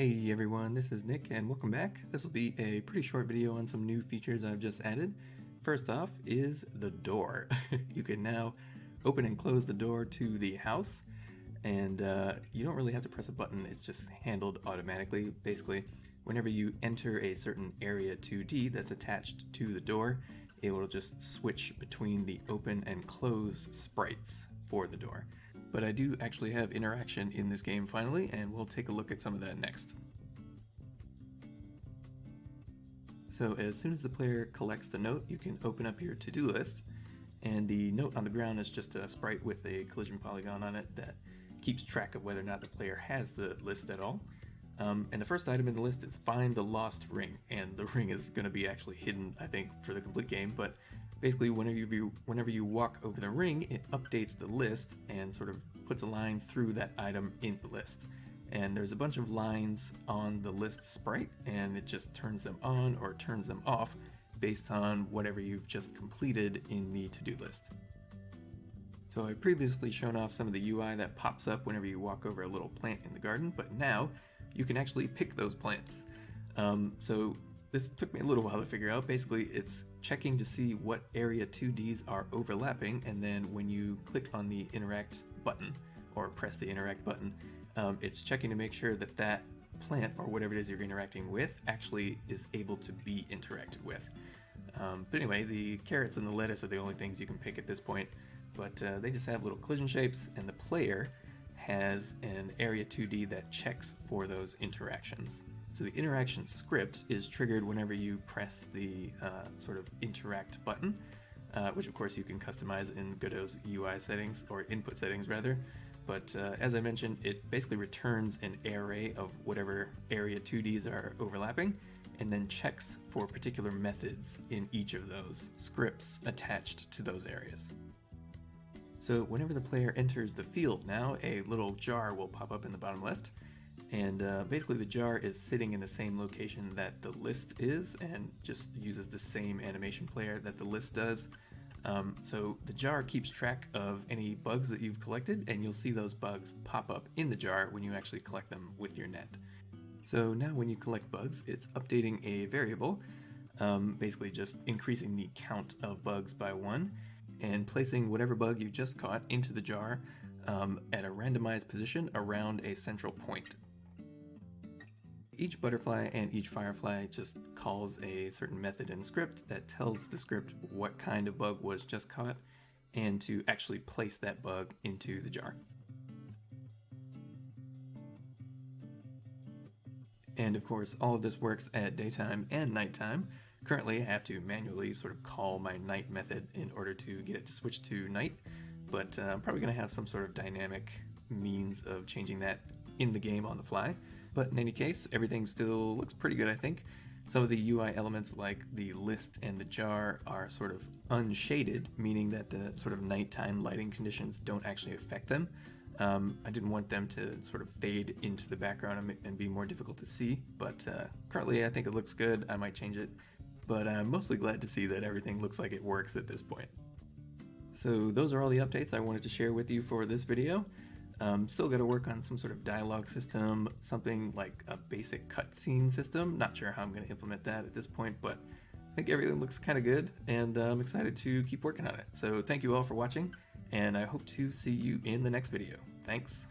Hey everyone, this is Nick and welcome back. This will be a pretty short video on some new features I've just added. First off is the door. You can now open and close the door to the house, and you don't really have to press a button, it's just handled automatically. Basically, whenever you enter a certain area 2D that's attached to the door, it will just switch between the open and close sprites for the door. But I do actually have interaction in this game finally, and we'll take a look at some of that next. So as soon as the player collects the note, you can open up your to-do list, and the note on the ground is just a sprite with a collision polygon on it that keeps track of whether or not the player has the list at all. And the first item in the list is find the lost ring, and the ring is going to be actually hidden, I think, for the complete game, but basically whenever you walk over the ring, it updates the list and sort of puts a line through that item in the list. And there's a bunch of lines on the list sprite, and it just turns them on or turns them off based on whatever you've just completed in the to-do list. So I've previously shown off some of the UI that pops up whenever you walk over a little plant in the garden, but now you can actually pick those plants. So this took me a little while to figure out. Basically, it's checking to see what area 2Ds are overlapping, and then when you click on the interact button, or press the interact button, it's checking to make sure that that plant, or whatever it is you're interacting with, actually is able to be interacted with. But anyway, the carrots and the lettuce are the only things you can pick at this point, but they just have little collision shapes, and the player has an area 2D that checks for those interactions. So the interaction script is triggered whenever you press the sort of interact button, which of course you can customize in Godot's UI settings, or input settings rather. But as I mentioned, it basically returns an array of whatever area 2Ds are overlapping, and then checks for particular methods in each of those scripts attached to those areas. So whenever the player enters the field now, a little jar will pop up in the bottom left, and basically the jar is sitting in the same location that the list is, and just uses the same animation player that the list does. So the jar keeps track of any bugs that you've collected, and you'll see those bugs pop up in the jar when you actually collect them with your net. So now when you collect bugs, it's updating a variable, basically just increasing the count of bugs by 1, and placing whatever bug you just caught into the jar at a randomized position around a central point. Each butterfly and each firefly just calls a certain method in script that tells the script what kind of bug was just caught and to actually place that bug into the jar. And of course, all of this works at daytime and nighttime. Currently, I have to manually sort of call my night method in order to get it to switch to night, but I'm probably going to have some sort of dynamic means of changing that in the game on the fly. But in any case, everything still looks pretty good, I think. Some of the UI elements like the list and the jar are sort of unshaded, meaning that the sort of nighttime lighting conditions don't actually affect them. I didn't want them to sort of fade into the background and be more difficult to see, but currently I think it looks good. I might change it, but I'm mostly glad to see that everything looks like it works at this point. So those are all the updates I wanted to share with you for this video. Still got to work on some sort of dialogue system, something like a basic cutscene system. Not sure how I'm going to implement that at this point, but I think everything looks kind of good, and I'm excited to keep working on it. So thank you all for watching, and I hope to see you in the next video. Thanks.